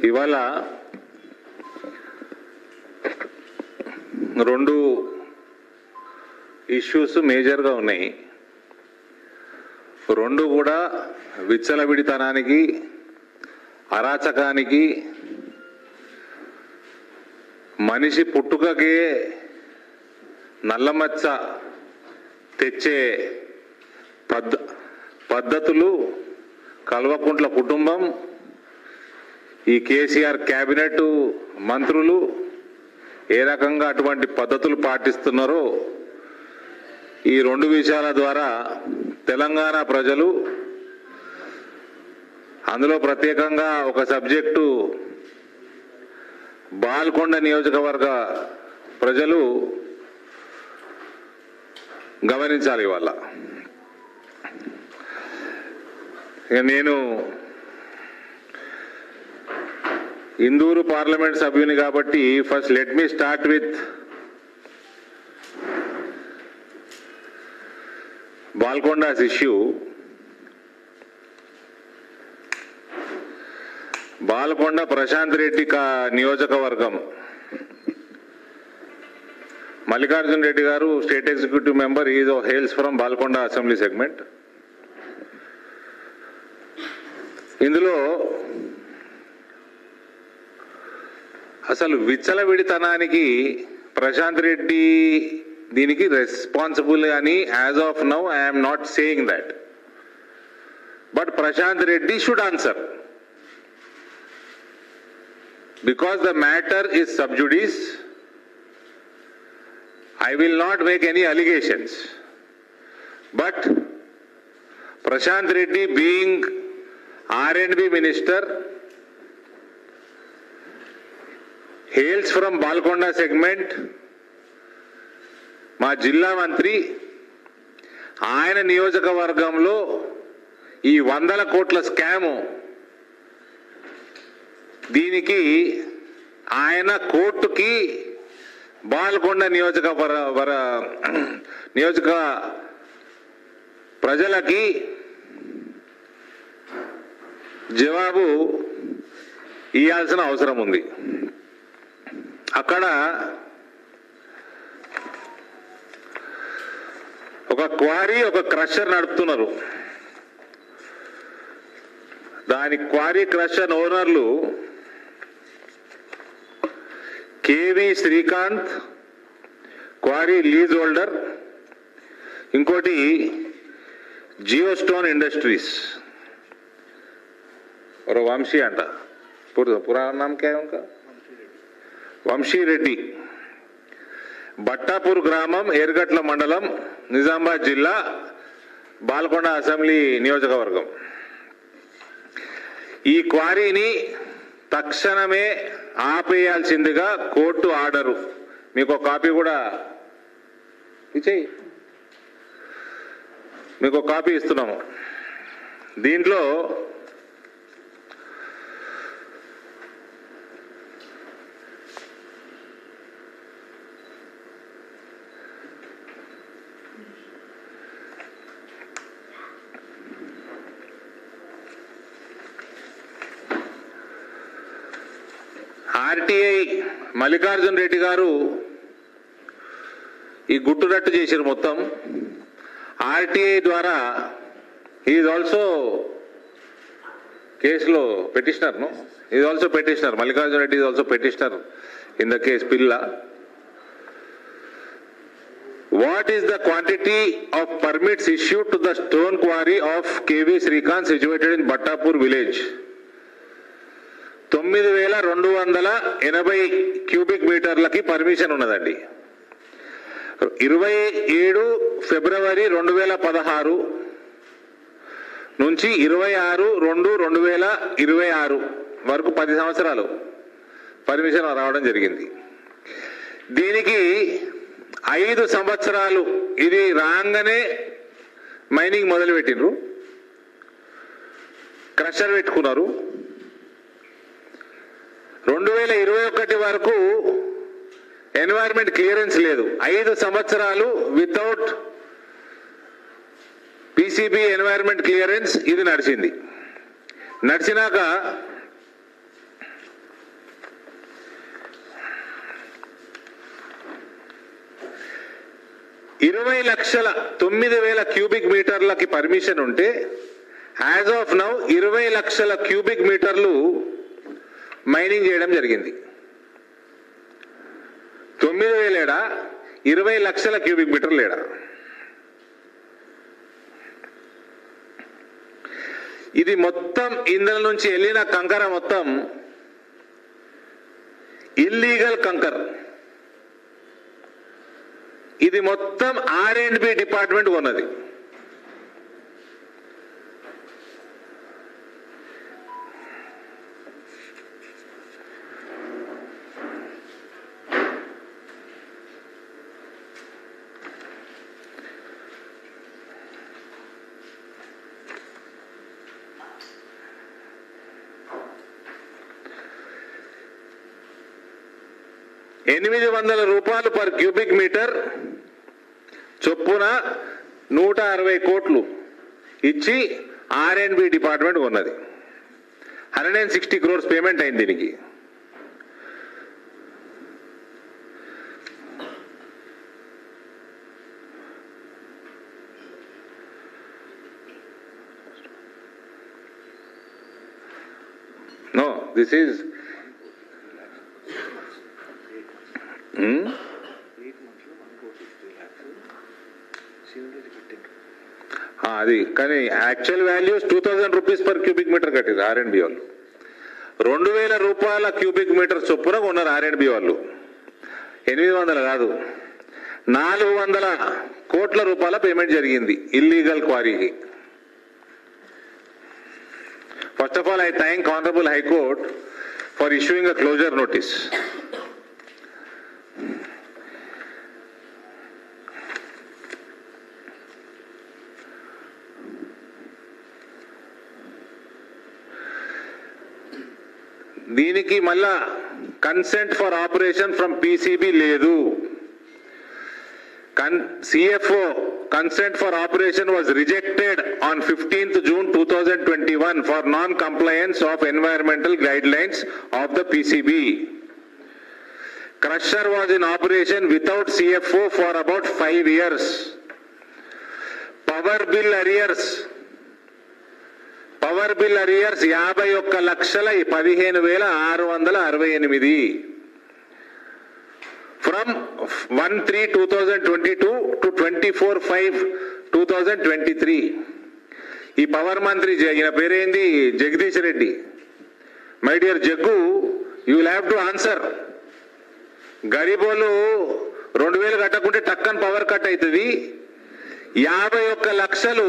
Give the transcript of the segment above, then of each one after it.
ఇవాళ రెండు ఇష్యూస్ మేజర్గా ఉన్నాయి. రెండు కూడా విచ్చలవిడితనానికి, అరాచకానికి, మనిషి పుట్టుకకే నల్లమచ్చ తెచ్చే పద్ధతులు కల్వకుంట్ల కుటుంబం, ఈ కేసీఆర్ క్యాబినెట్ మంత్రులు ఏ రకంగా అటువంటి పద్ధతులు పాటిస్తున్నారో ఈ రెండు విషయాల ద్వారా తెలంగాణ ప్రజలు, అందులో ప్రత్యేకంగా ఒక సబ్జెక్టు బాల్కొండ నియోజకవర్గ ప్రజలు గమనించాలి. ఇవాళ నేను ఇందూరు పార్లమెంట్ సభ్యుని కాబట్టి first let me start with Balkonda's issue. Balkonda Prashanth Reddy నియోజకవర్గం, మల్లికార్జున్ రెడ్డి గారు state executive member, is hails from Balkonda assembly segment. ఇందులో అసలు విచ్చలవిడితనానికి ప్రశాంత్ రెడ్డి దీనికి రెస్పాన్సిబుల్ అని as of now I'm not saying that, but Prashanth Reddy should answer because the matter is sub judice. I will not make any allegations, but Prashant Reddy being R&B minister, hails from Balkonda segment, మా జిల్లా మంత్రి, ఆయన నియోజకవర్గంలో ఈ 100 కోట్ల scam, దీనికి ఆయన కోర్టుకి బాల్కొండ నియోజక ప్రజలకి జవాబు ఇవ్వాల్సిన అవసరం ఉంది. అక్కడ ఒక క్వారీ, ఒక క్రషర్ నడుపుతున్నారు. దాని క్వారీ క్రషర్ ఓనర్లు KV Srikanth, quarry lease holder, ఇంకోటి జియో స్టోన్ ఇండస్ట్రీస్, और వంశీ అంట, పురా నామ్ క్యా హై ఉన్కా, వంశీ రెడ్డి, బట్టాపూర్ గ్రామం, ఏర్గట్ల మండలం, నిజామాబాద్ జిల్లా, బాల్కొండ అసెంబ్లీ నియోజకవర్గం. ఈ క్వారీని తక్షణమే ఆపేయాల్సిందిగా కోర్టు ఆర్డరు, మీకు ఒక కాపీ కూడా ఇచ్చేయి, మీకు ఒక కాపీ ఇస్తున్నాము. దీంట్లో ఆర్టీఐ మల్లికార్జున్ రెడ్డి గారు ఈ గుట్టురట్టు చేశారు మొత్తం. ఆర్టీఐ ద్వారా ఈజ్ ఆల్సో కేసులో petitioner, is also petitioner, Mallikarjun Reddy is also petitioner in the case పిల్లా. What is the quantity of permits issued to the stone quarry of KV Srikanth situated in Battapur village? 9280 cubic మీటర్లకి permission ఉన్నదండి. 27 ఫిబ్రవరి 2016 నుంచి 26/2/2026 వరకు 10 సంవత్సరాలు permission రావడం జరిగింది. దీనికి 5 సంవత్సరాలు ఇది రాగానే మైనింగ్ మొదలుపెట్టిండ్రు, క్రషర్ పెట్టుకున్నారు. 2021 వరకు ఎన్వైరన్మెంట్ క్లియరెన్స్ లేదు. 5 సంవత్సరాలు వితౌట్ పీసీబీ ఎన్వైరన్మెంట్ క్లియరెన్స్ ఇది నడిచింది. నడిచినాక 20,09,000 క్యూబిక్ మీటర్లకి పర్మిషన్ ఉంటే యాజ్ ఆఫ్ నౌ 20,00,000 క్యూబిక్ మీటర్లు మైనింగ్ చేయడం జరిగింది. 9,000 ఏడా, 20,00,000 క్యూబిక్ మీటర్లు ఏడా? ఇది మొత్తం ఇందులో నుంచి వెళ్ళిన కంకర మొత్తం ఇల్లీగల్ కంకర్. ఇది మొత్తం R&B డిపార్ట్మెంట్ కొన్నది. ₹800 పర్ క్యూబిక్ మీటర్ చొప్పున 160 కోట్లు ఇచ్చి R&B డిపార్ట్మెంట్ కొన్నది. 160 crores పేమెంట్ అయింది దీనికి. నో, దిస్ ఈజ్ అది. కానీ actual values 2,000 rupees per cubic meter కట్టింది R&B వాళ్ళు. 2,000 రూపాయల క్యూబిక్ మీటర్ చొప్పున ఉన్నారు R&B వాళ్ళు. 800 కాదు, 400 కోట్ల రూపాయల పేమెంట్ జరిగింది ఇల్లీగల్ క్వారీకి. First of all I thank honourable high court for issuing a closure notice. దీనికి మళ్ళా consent for operation from PCB లేదు. CFO consent for operation was rejected on 15th June 2021 for non-compliance of environmental guidelines of the PCB. Crusher was in operation without CFO for about 5 years. Power bill arrears 51,15,668 from 1/3/2022 to 24/5/2023. ఈ power మంత్రి ఈయన పేరేంది? Jagadish Reddy. My dear Jaggu, you will have to answer. గరీబోళ్ళు 2,000 కట్టకుంటే టక్కన్ power cut అవుతుంది. 51 లక్షలు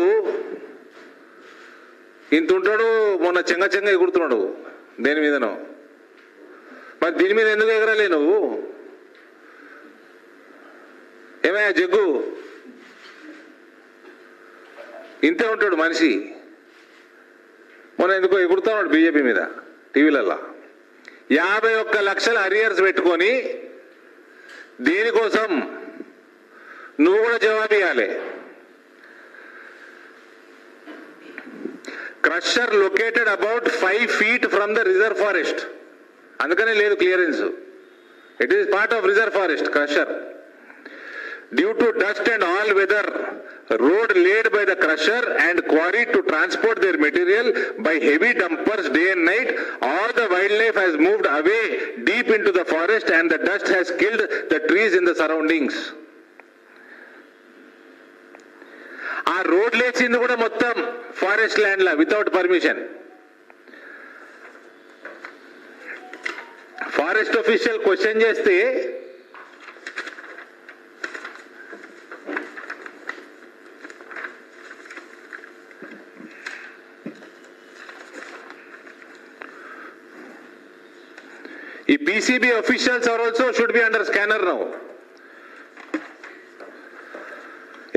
ఇంత ఉంటాడు. మొన్న చెంగ ఎగురుతున్నాడు దేని మీదనో. మరి దీని మీద ఎందుకు ఎగరలే నువ్వు? ఏమయ్యా జగ్గు, ఇంతే ఉంటాడు మనిషి. మొన్న ఎందుకో ఎగురుతున్నాడు బీజేపీ మీద టీవీలల్లా. 51 లక్షల అరియర్స్ పెట్టుకొని దేనికోసం? నువ్వు కూడా జవాబు ఇవ్వాలి. Crusher located about 5 feet from the reserve forest. అందుకనే లేదు clearance. It is part of reserve forest crusher. Due to dust and all weather, road laid by the crusher and quarry to transport their material by heavy dumpers day and night, all the wildlife has moved away deep into the forest and the dust has killed the trees in the surroundings. ఆ road లేచింది కూడా మొత్తం forest land లా without permission. Forest official question చేస్తే ఈ PCB officials are also should be under scanner now.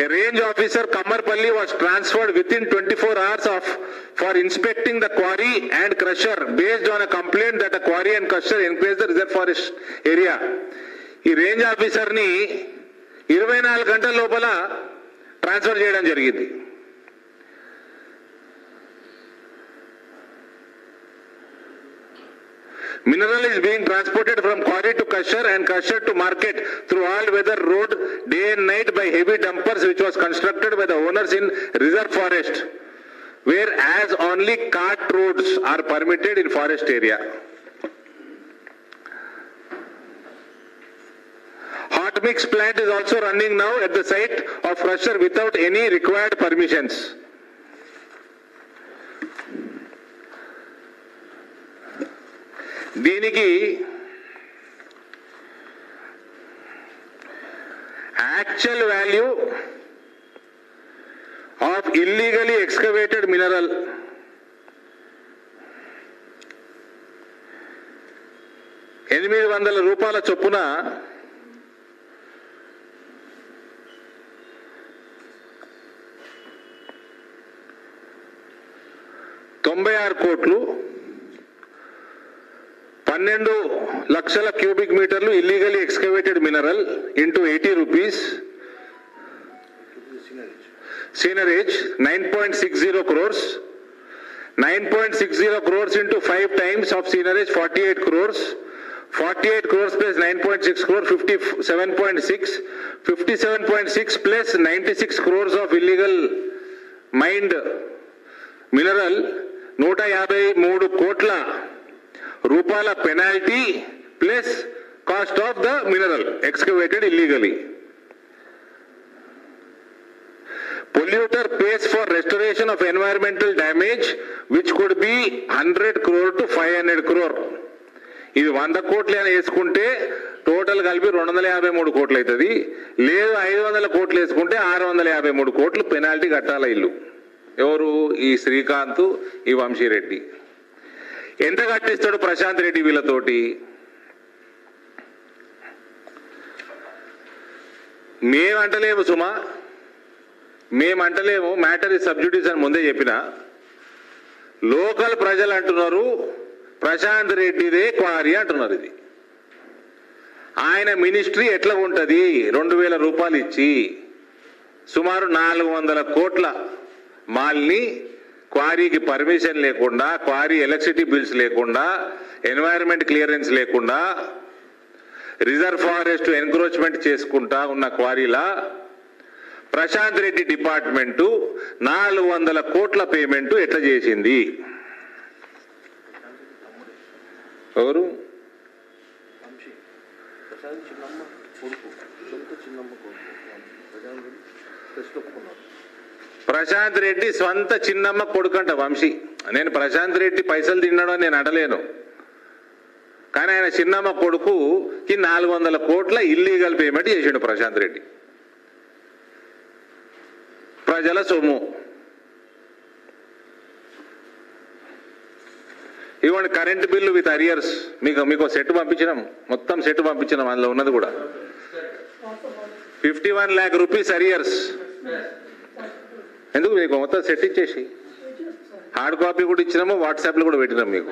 A range officer Kamarpalli was transferred within 24 hours for inspecting the quarry and crusher based on a complaint that a quarry and crusher encroached the reserve forest area. ఈ range officer ని 24 గంటల లోపల transfer చేయడం జరిగింది. Mineral is being transported from quarry to crusher and crusher to market through all weather road day and night by heavy dumpers which was constructed by the owners in reserve forest, whereas only cart roads are permitted in forest area. Hot mix plant is also running now at the site of crusher without any required permissions. దీనికి actual value of illegally excavated mineral ₹800 చొప్పున 96 కోట్లు 12 లక్షల cubic మీటర్లు illegally excavated mineral into ₹80 seigniorage 9.60 crores. 9.60 crores into 5 times of seigniorage 48 crores. 48 crores plus 9.6 crores 57.6. 57.6 plus 96 crores of illegal mined mineral 153 కోట్ల రూపాయల penalty plus cost of the mineral excavated illegally. Polluter pays for restoration of environmental damage which could be 100 crore to 500 crore. ఇది 100 కోట్లు అని వేసుకుంటే total కలిపి 253 కోట్లు అవుతుంది. లేదు 500 కోట్లు వేసుకుంటే 653 కోట్లు పెనాల్టీ కట్టాల ఇల్లు. ఎవరు? ఈ శ్రీకాంత్, ఈ వంశీరెడ్డి. ఎంత కట్టిస్తాడు ప్రశాంత్ రెడ్డి వీళ్ళతోటి? మేమంటలేము సుమా, మేమంటలేము. మ్యాటర్ ఇస్ సబ్జుడిస్ అని ముందే చెప్పిన. లోకల్ ప్రజలు అంటున్నారు ప్రశాంత్ రెడ్డిదే క్వారీ అంటున్నారు. ఇది ఆయన మినిస్ట్రీ ఎట్లా ఉంటుంది? 2000 రూపాయలు ఇచ్చి సుమారు 400 కోట్ల మాల్ని క్వారీకి పర్మిషన్ లేకుండా, క్వారీ ఎలక్ట్రిసిటీ బిల్స్ లేకుండా, ఎన్వైరన్మెంట్ క్లియరెన్స్ లేకుండా, రిజర్వ్ ఫారెస్ట్ ఎన్క్రోచ్మెంట్ చేసుకుంటా ఉన్న క్వారీలా ప్రశాంత్ రెడ్డి డిపార్ట్మెంటు 400 కోట్ల పేమెంట్ ఎట్లా చేసింది? ఎవరు? ప్రశాంత్ రెడ్డి స్వంత చిన్నమ్మ కొడుకంట వంశీ. నేను ప్రశాంత్ రెడ్డి పైసలు తిన్నాడో నేను అడలేను, కానీ ఆయన చిన్నమ్మ కొడుకుకి 400 కోట్ల ఇల్లీగల్ పేమెంట్ చేసిండు ప్రశాంత్ రెడ్డి. ప్రజల సొమ్ము. ఇవ్వండి కరెంట్ బిల్లు విత్ అరియర్స్. మీకు సెట్ పంపించినాం, మొత్తం సెట్ పంపించినాం. అందులో ఉన్నది కూడా 51 lakh rupees అరియర్స్. ఎందుకు? మీకు మొత్తం సెట్ ఇచ్చేసి హార్డ్ కాపీ కూడా ఇచ్చినాము, వాట్సాప్లో కూడా పెట్టినాం. మీకు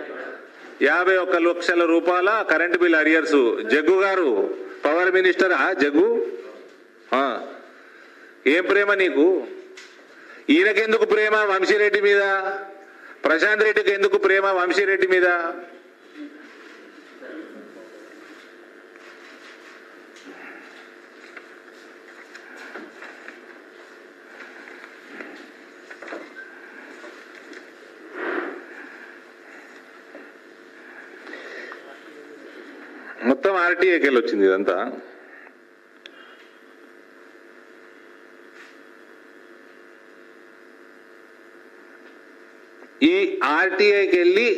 51 లక్షల రూపాయల కరెంట్ బిల్ అరియర్స్. జగ్గు గారు పవర్ మినిస్టర్. జగ్గు ఏం ప్రేమ నీకు? ఈయనకెందుకు ప్రేమ వంశీరెడ్డి మీద? ప్రశాంత్ రెడ్డికి ఎందుకు ప్రేమ వంశీరెడ్డి మీద? మొత్తం ఆర్టీఐకి వెళ్ళి వచ్చింది ఇదంతా. ఈ ఆర్టీఐకి వెళ్ళి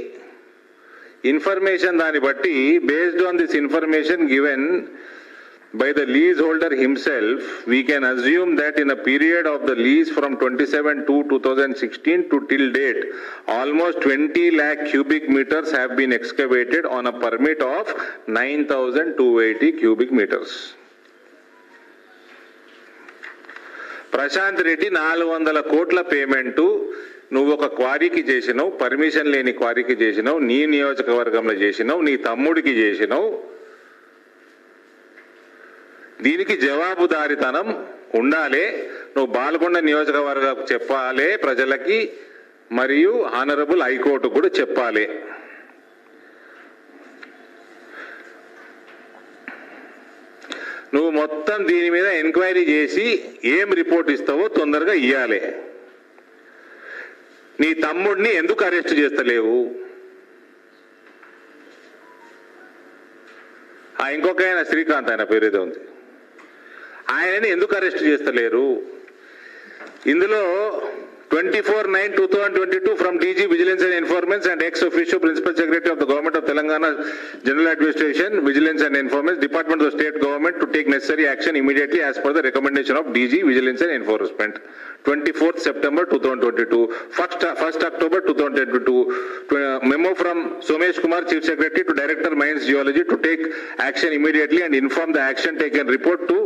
ఇన్ఫర్మేషన్ దాన్ని బట్టి based on this information given by the leaseholder himself, we can assume that in a period of the lease from 27/2/2016 to till date, almost 20 lakh cubic meters have been excavated on a permit of 9,280 cubic meters. Prashant Reddy 400 కోట్ల payment నువ్వు ఒక క్వారీకి చేసినావు, permission లేని క్వారీకి చేసినావు, నీ నియోజకవర్గంలో చేసినావు, నీ తమ్ముడికి చేసినావు. దీనికి జవాబుదారితనం ఉండాలి. నువ్వు బాల్కొండ నియోజకవర్గం చెప్పాలి ప్రజలకి, మరియు ఆనరబుల్ హైకోర్టు కూడా చెప్పాలి. నువ్వు మొత్తం దీని మీద ఎంక్వైరీ చేసి ఏం రిపోర్ట్ ఇస్తావో తొందరగా ఇవ్వాలి. నీ తమ్ముడిని ఎందుకు అరెస్ట్ చేస్తలేవు? ఇంకొక ఆయన శ్రీకాంత్, ఆయన పేరు ఏదో ఉంది, ఆయనని ఎందుకు అరెస్ట్ చేస్తలేరు? ఇందులో 24/9/2022 from DG Vigilance and Informants and ex-officio Principal Secretary of the Government of Telangana General Administration, Vigilance and Informants, Department of State Government to take necessary action immediately as per the recommendation of DG Vigilance and Enforcement. 24th September 2022, 1st October 2022, memo from Somesh Kumar, Chief Secretary to Director Mines Geology to take action immediately and inform the action taken, report to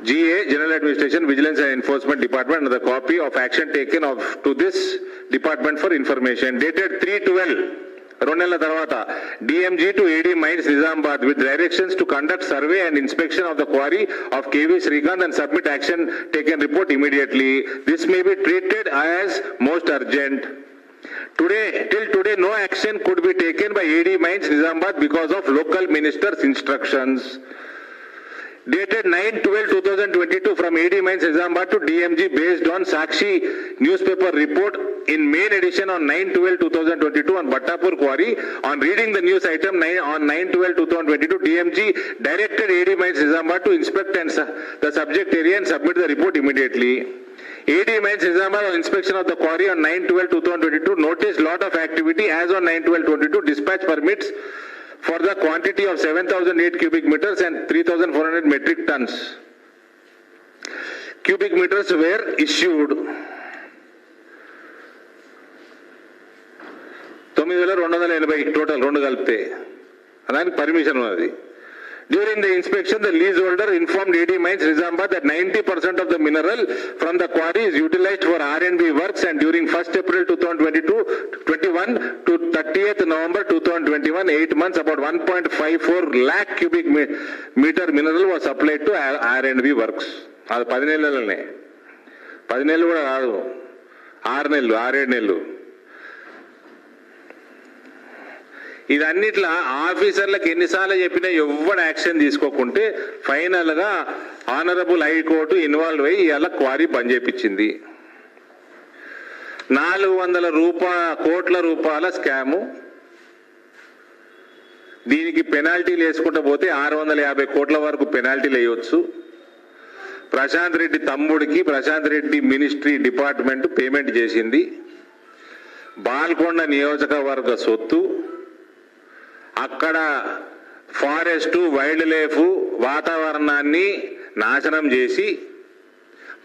GA, General Administration, Vigilance and Enforcement Department, and the copy of action taken to this department for information. Dated 3/12, 2 నెలల తర్వాత, DMG to AD Mines Nizamabad with directions to conduct survey and inspection of the quarry of KV Srikanth and submit action taken report immediately. This may be treated as most urgent. Till today, no action could be taken by AD Mines Nizamabad because of local minister's instructions. Dated 9/12/2022 from AD Mines Nizamabad to DMG based on Sakshi newspaper report in main edition on 9/12/2022 on Bhattapur quarry. On reading the news item on 9/12/2022, DMG directed AD Mines Nizamabad to inspect the subject area and submit the report immediately. AD Mines Nizamabad on inspection of the quarry on 9/12/2022 noticed lot of activity as on 9/12/2022 dispatch permits for the quantity of 7,008 cubic meters and 3,400 metric tons. Cubic meters were issued. 9,280 total, రెండు కలిపితే దానికి permission ఉన్నది. During the inspection, the leaseholder informed AD Mines Nizamabad that 90% of the mineral from the quarry is utilized for R&B works, and during 1st April 2021 to 30th November 2021, 8 months, about 1.54 lakh cubic meter mineral was supplied to R&B works. అది 10 నెలలనే, 10 నెలలు కూడా కాదు, 6 నెలలు, 6-7 నెలలు. ఇదన్నిట్లా ఆఫీసర్లకు ఎన్నిసార్లు చెప్పినా ఎవ్వడు యాక్షన్ తీసుకోకుంటే ఫైనల్ గా ఆనరబుల్ హైకోర్టు ఇన్వాల్వ్ అయ్యి ఇలా క్వారీ బంద్ చేయించింది. 400 కోట్ల రూపాయల స్కాము. దీనికి పెనాల్టీలు వేసుకుంటూ పోతే 650 కోట్ల వరకు పెనాల్టీలు వేయవచ్చు. ప్రశాంత్ రెడ్డి తమ్ముడికి Prashant Reddy ministry department payment చేసింది. బాల్కొండ నియోజకవర్గ సొత్తు, అక్కడ ఫారెస్ట్, వైల్డ్ లైఫ్, వాతావరణాన్ని నాశనం చేసి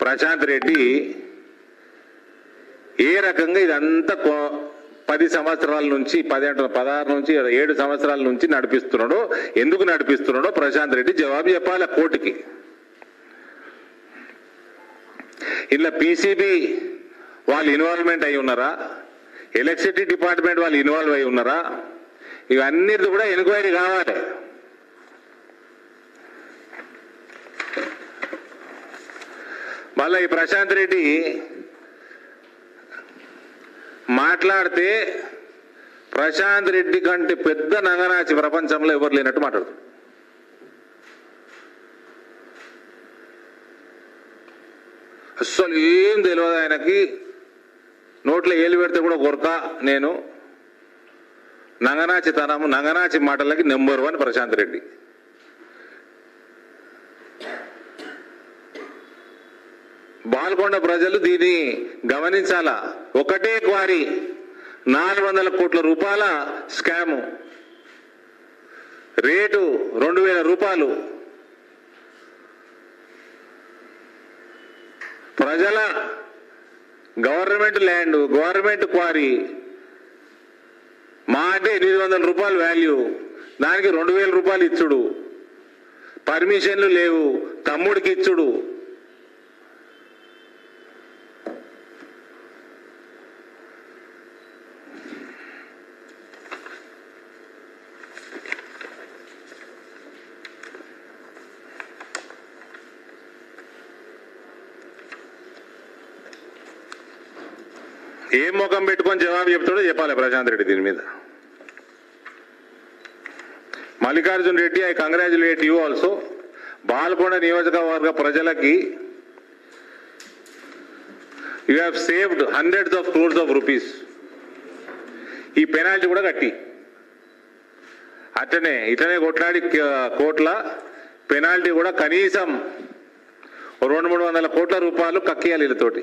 ప్రశాంత్ రెడ్డి ఏ రకంగా ఇదంతా 10 సంవత్సరాల నుంచి 16 నుంచి 7 సంవత్సరాల నుంచి నడిపిస్తున్నాడో, ఎందుకు నడిపిస్తున్నాడో ప్రశాంత్ రెడ్డి జవాబు చెప్పాలి కోర్టుకి. ఇలా పీసీబీ వాళ్ళు ఇన్వాల్వ్మెంట్ అయి ఉన్నారా? ఎలక్ట్రిసిటీ డిపార్ట్మెంట్ వాళ్ళు ఇన్వాల్వ్ అయి ఉన్నారా? ఇవన్నిటి కూడా ఎంక్వైరీ కావాలి. మళ్ళీ ఈ ప్రశాంత్ రెడ్డి మాట్లాడితే ప్రశాంత్ రెడ్డి కంటే పెద్ద నంగనాచి ప్రపంచంలో ఎవరు లేనట్టు మాట్లాడుతాడు. అస్సలు ఏం తెలియదు ఆయనకి. నోట్లో ఏలు పెడితే కూడా కొరక. నేను నంగనాచి తనము, నంగనాచి మాటలకి నెంబర్ 1 ప్రశాంత్ రెడ్డి. బాల్కొండ ప్రజలు దీన్ని గమనించాలా. ఒకటే క్వారీ 400 కోట్ల రూపాయల స్కాము, రేటు 2,000 రూపాయలు. ప్రజల గవర్నమెంట్ ల్యాండ్, గవర్నమెంట్ క్వారీ, మా అంటే 800 రూపాయలు వాల్యూ, దానికి 2,000 రూపాయలు ఇచ్చుడు, పర్మిషన్లు లేవు, తమ్ముడికి ఇచ్చుడు. ఏం ముఖం పెట్టుకొని జవాబు చెప్తాడో చెప్పాలి ప్రశాంత్ రెడ్డి దీని మీద. Mallikarjun Reddy, I congratulate you also. Balkonda నియోజకవర్గ ప్రజలకి you have saved hundreds of crores of rupees. ఈ పెనాల్టీ కూడా కట్టి ఇట్లనే కొట్లాడి కోట్ల పెనాల్టీ కూడా కనీసం 200-300 కోట్ల రూపాయలు కక్కియాలి వీళ్ళతోటి.